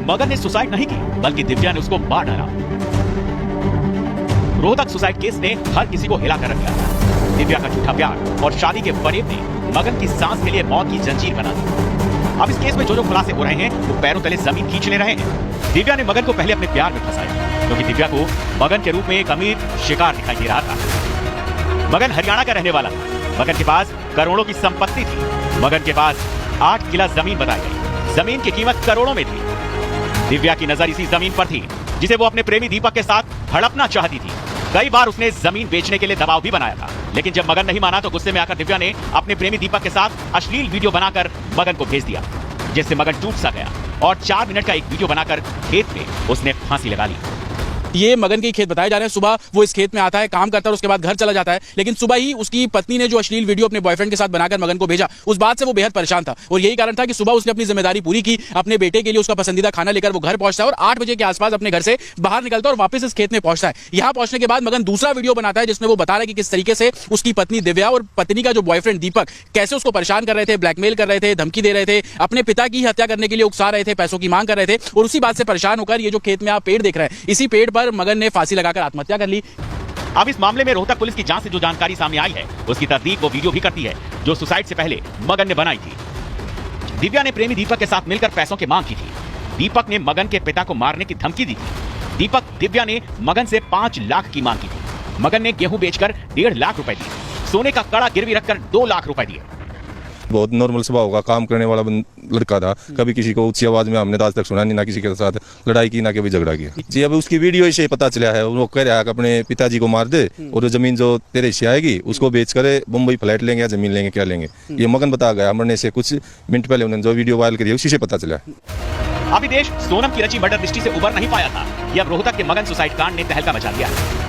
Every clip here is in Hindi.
मगन ने सुसाइड नहीं की, बल्कि दिव्या ने उसको मार डाला। रोहतक सुसाइड केस ने हर किसी को हिला कर रख दिया। दिव्या का झूठा प्यार और शादी के फरेब ने मगन की सांस के लिए मौत की जंजीर बना दी। अब इस केस में जो खुलासे हो रहे हैं वो पैरों तले जमीन खींच ले रहे हैं। दिव्या ने मगन को पहले अपने प्यार में फंसाया, क्योंकि दिव्या को मगन के रूप में एक अमीर शिकार दिखाई दे रहा था। मगन हरियाणा का रहने वाला था। मगन के पास करोड़ों की संपत्ति थी। मगन के पास 8 किला जमीन बताई गई। जमीन की कीमत करोड़ों में थी। दिव्या की नजर इसी जमीन पर थी, जिसे वो अपने प्रेमी दीपक के साथ हड़पना चाहती थी। कई बार उसने जमीन बेचने के लिए दबाव भी बनाया था, लेकिन जब मगन नहीं माना तो गुस्से में आकर दिव्या ने अपने प्रेमी दीपक के साथ अश्लील वीडियो बनाकर मगन को भेज दिया, जिससे मगन टूट सा गया और 4 मिनट का एक वीडियो बनाकर खेत में उसने फांसी लगा ली। ये मगन के खेत बताए जा रहे हैं। सुबह वो इस खेत में आता है, काम करता है और उसके बाद घर चला जाता है, लेकिन सुबह ही उसकी पत्नी ने जो अश्लील वीडियो अपने बॉयफ्रेंड के साथ बनाकर मगन को भेजा, उस बात से वो बेहद परेशान था और यही कारण था कि सुबह उसने अपनी जिम्मेदारी पूरी की। अपने बेटे के लिए उसका पसंदीदा खाना लेकर वो घर पहुंचता है और 8 बजे के आसपास अपने घर से बाहर निकलता है और वापस इस खेत में पहुंचता है। यहाँ पहुंचने के बाद मगन दूसरा वीडियो बनाता है, जिसमें वो बता रहा है कि किस तरीके से उसकी पत्नी दिव्या और पत्नी का जो बॉयफ्रेंड दीपक कैसे उसको परेशान कर रहे थे, ब्लैकमेल कर रहे थे, धमकी दे रहे थे, अपने पिता की हत्या करने के लिए उकसा रहे थे, पैसों की मांग कर रहे थे। और उसी बात से परेशान होकर ये जो खेत में आप पेड़ देख रहे हैं, इसी पेड़ पर मगन ने फांसी लगाकर आत्महत्या कर ली। अब इस मामले में रोहतक पुलिस की जांच से जो जानकारी सामने आई है, उसकी तस्दीक वो वीडियो भी करती है जो सुसाइड से पहले मगन ने बनाई थी। दिव्या ने प्रेमी दीपक के साथ मिलकर पैसों की मांग की थी। दीपक ने मगन के पिता को मारने की धमकी दी थी। दिव्या ने मगन से 5 लाख की मांग की थी। मगन ने गेहूं बेचकर 1.5 लाख रुपए दिए। सोने का कड़ा गिरवी रखकर 2 लाख रुपए दिए। बहुत नॉर्मल स्वभाव का काम करने वाला लड़का था। कभी किसी को ऊंची आवाज में हमने आज तक सुना नहीं, ना किसी के साथ लड़ाई की, ना कभी झगड़ा किया जी। अब उसकी वीडियो से पता चला है, वो कह रहा है कि अपने पिताजी को मार दे और जमीन जो तेरे हिस्से आएगी उसको बेच कर मुंबई फ्लैट लेंगे या जमीन लेंगे, क्या लेंगे, ये मगन बता गया। मरने से कुछ मिनट पहले उन्होंने जो वीडियो वायरल करी उसी से पता चला। अभी देश सोनम की रची मर्डर मिस्ट्री से उबर नहीं पाया था। ये अब रोहतक के मगन सुसाइड कांड ने तहलका मचा दिया।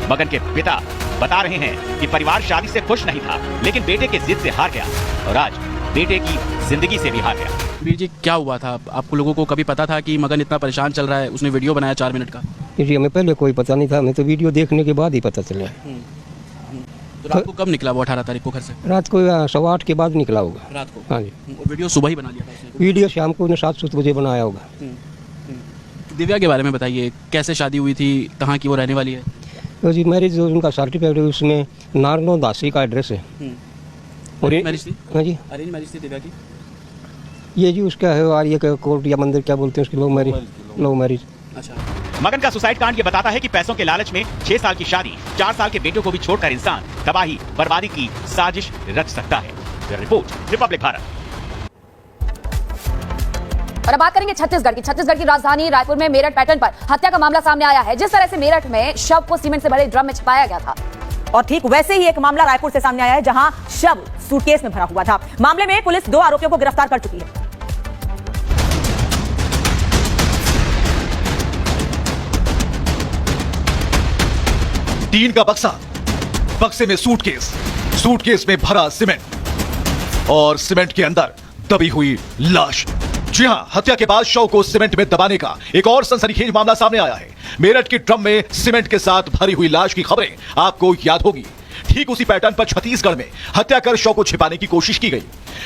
मगन के पिता बता रहे हैं कि परिवार शादी से खुश नहीं था, लेकिन बेटे के जिद से हार गया और आज बेटे की जिंदगी से भी हार गया। वीर जी, क्या हुआ था? आपको लोगों को कभी पता था कि मगन इतना परेशान चल रहा है? उसने वीडियो बनाया 4 मिनट का। जी हमें पहले कोई पता नहीं था, हमें तो वीडियो देखने के बाद ही पता चला। तो रात को कब निकला वो 18 तारीख को घर से? रात को 8:15 के बाद निकला होगा। रात को? हाँ जी। और वीडियो सुबह ही बना लिया था उसने? वीडियो शाम को 7-7 बजे बनाया होगा। दिव्या के बारे में बताइए, कैसे शादी हुई थी, कहाँ की वो रहने वाली है? तो जी मैरिज जो उनका सर्टिफिकेट है उसमें नारनो दासी का एड्रेस है। और मैरिज थी? हाँ जी, अरेंज मैरिज थी दिव्या की? ये जी उसका है आर्य का कोर्ट या मंदिर क्या बोलते हैं उसकी, लव मैरिज। अच्छा। मगन का सुसाइड कांड ये बताता है कि पैसों के लालच में 6 साल की शादी, 4 साल के बेटों को भी छोड़कर इंसान तबाही बर्बादी की साजिश रच सकता है। Report Republic Bharat. और अब बात करेंगे छत्तीसगढ़ की राजधानी रायपुर में मेरठ पैटर्न पर हत्या का मामला सामने आया है। जिस तरह से मेरठ में शव को सीमेंट से भरे ड्रम में छिपाया गया था, और ठीक वैसे ही एक मामला रायपुर से सामने आया है, जहां शव सूटकेस में भरा हुआ था। मामले में पुलिस 2 आरोपियों को गिरफ्तार कर चुकी है। टीन का बक्से में सूटकेस में भरा सीमेंट और सीमेंट के अंदर दबी हुई लाश। जी हां, हत्या के बाद शव को सीमेंट में दबाने का एक और सनसनीखेज मामला सामने आया है। मेरठ के ड्रम में सीमेंट के साथ भरी हुई लाश की खबरें आपको याद होगी। ठीक उसी पैटर्न पर छत्तीसगढ़ में हत्या कर शव को छिपाने की कोशिश की गई।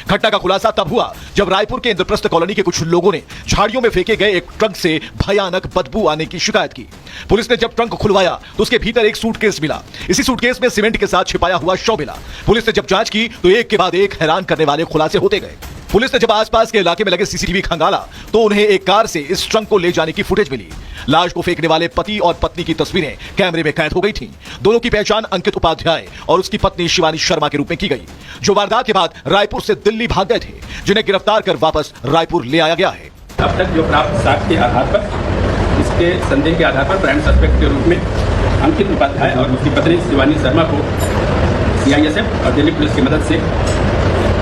घटना का खुलासा तब हुआ जब रायपुर के इंद्रप्रस्थ कॉलोनी के कुछ लोगों ने झाड़ियों में फेंके गए एक ट्रंक से भयानक बदबू आने की शिकायत की। पुलिस ने जब ट्रंक खुलवाया तो उसके भीतर एक सूटकेस मिला। इसी सूटकेस में सीमेंट के साथ छिपाया हुआ शव मिला। पुलिस ने जब जांच की तो एक के बाद एक हैरान करने वाले खुलासे होते गए। पुलिस ने जब आसपास के इलाके में लगे सीसीटीवी खंगाला तो उन्हें एक कार से इस ट्रंक को ले जाने की फुटेज मिली। लाश को फेंकने वाले पति और पत्नी की तस्वीरें कैमरे में कैद हो गई थीं। दोनों की पहचान अंकित उपाध्याय और उसकी पत्नी शिवानी शर्मा के रूप में की गई, जो वारदात के बाद रायपुर से दिल्ली भाग गए थे, जिन्हें गिरफ्तार कर वापस रायपुर ले आया गया है। अब तक जो प्राप्त साक्ष्य के आधार पर, इसके संदेह के आधार पर प्राइम सस्पेक्ट के रूप में अंकित उपाध्याय और उसकी पत्नी शिवानी शर्मा को सीआईएसएफ और दिल्ली पुलिस की मदद से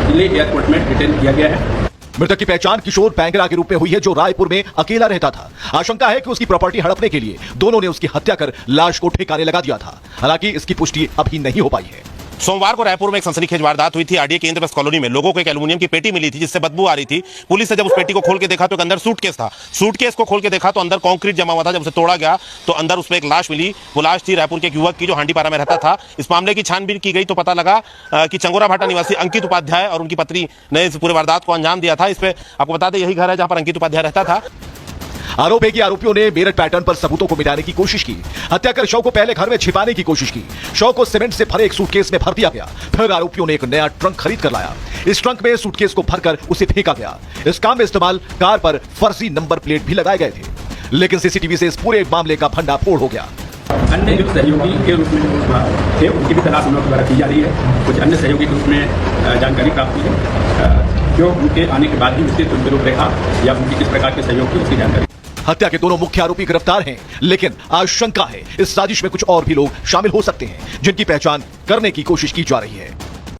दिल्ली एयरपोर्ट में डिटेन किया गया है। मृतक की पहचान किशोर बैंगरा के रूप में हुई है, जो रायपुर में अकेला रहता था। आशंका है कि उसकी प्रॉपर्टी हड़पने के लिए दोनों ने उसकी हत्या कर लाश को ठिकाने लगा दिया था। हालांकि इसकी पुष्टि अभी नहीं हो पाई है। सोमवार को रायपुर में एक सनसनीखेज वारदात हुई थी। आरडीए के इंद्रप्रस्थ कॉलोनी में लोगों को एक एल्युमिनियम की पेटी मिली थी जिससे बदबू आ रही थी। पुलिस ने जब उस पेटी को खोल के देखा तो अंदर सूटकेस था। सूटकेस को खोल के देखा तो अंदर कंक्रीट जमा हुआ था। जब उसे तोड़ा गया तो अंदर उसमें एक लाश मिली। वो लाश थी रायपुर के एक युवक की जो हांडीपारा में रहता था। इस मामले की छानबीन की गई तो पता लगा कि चंगोरा भाटा निवासी अंकित उपाध्याय और उनकी पत्नी ने इस पूरे वारदात को अंजाम दिया था। इस पे आपको बता दें यही घर है जहां पर अंकित उपाध्याय रहता था। आरोप है कि आरोपियों ने मेरठ पैटर्न पर सबूतों को मिटाने की कोशिश की। हत्या कर शव को पहले घर में छिपाने की कोशिश की। शव को सीमेंट से भरे एक सूटकेस में भर दिया गया। फिर आरोपियों ने एक नया ट्रंक खरीद कर लाया। इस ट्रंक में सूटकेस को भरकर उसे फेंका गया। इस काम में इस्तेमाल कार पर फर्जी नंबर प्लेट भी लगाए गए थे, लेकिन सीसीटीवी से इस पूरे मामले का भंडाफोड़ हो गया। अन्य जो सहयोगी के रूप में थे उनकी भी तलाश हम लोग द्वारा की जा रही है। कुछ अन्य सहयोगी के रूप में जानकारी प्राप्त हुई है, जो उनके आने के बाद ही विस्तृत उनकी रूपरेखा या उनकी किस प्रकार के सहयोग की उसकी जानकारी। हत्या के दोनों मुख्य आरोपी गिरफ्तार हैं, लेकिन आशंका है इस साजिश में कुछ और भी लोग शामिल हो सकते हैं, जिनकी पहचान करने की कोशिश की जा रही है।